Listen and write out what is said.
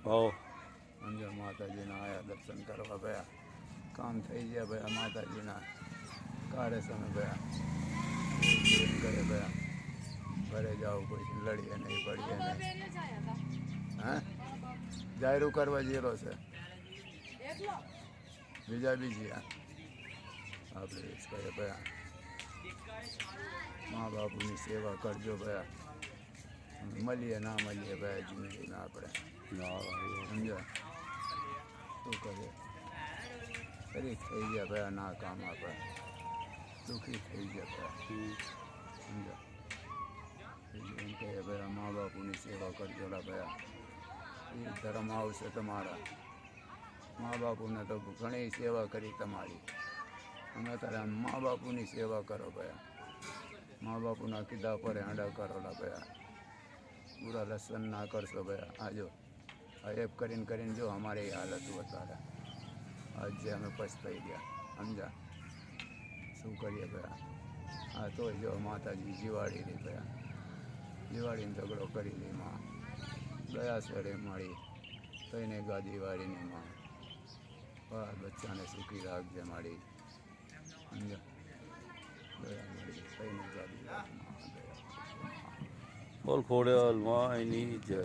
હો સમજો માતાજીના આયા દર્શન કરવા ગયા, કામ થઈ ગયા ભાઈ માતાજીના કાળે સમય ગયા ઘરે ગયા, ઘરે જાવ કોઈ લડીએ નહીં પડીએ નહીં. હા જાયરું કરવા જેલો છે બીજા બીજી આપણે કહે ભયા મા બાપુની સેવા કરજો ભયા, મળીએ ના મળીએ ભયા જિંદગીમાં આપણે સમજ્યા શું કરીએ, શરીર થઈ ગયા ભયા ના કામ આપણે દુઃખી થઈ ગયા ભયા સમજ્યા. એમ કહે ભયા મા બાપુની સેવા કરજોલા ભયા, એ ધર્મ આવશે તમારા. મા બાપુને તો ઘણી સેવા કરી તમારી, અમે તારે મા બાપુની સેવા કરો ભયા, મા બાપુના કીધા પર હાંડા કરોલા ભયા, પૂરા લસણ ના કરશો ભયા. આ જો આ એપ કરીને જો અમારી હાલત અત્યારે આજે અમે પછતાઈ ગયા સમજા, શું કરીએ ભયા. હા તોય જો માતાજી જીવાડી રહી ભયા, દિવાળીને ઝઘડો કરી લી માં ગયા સ્વરે મળી તઈને ગાદી વાળીની માં, બાળ બચ્ચાને સુખી રાખજે મારી સમજા, ગયા મળી તઈને ગાદી વાળી માં. બોલ ખોડેલ માયની જય.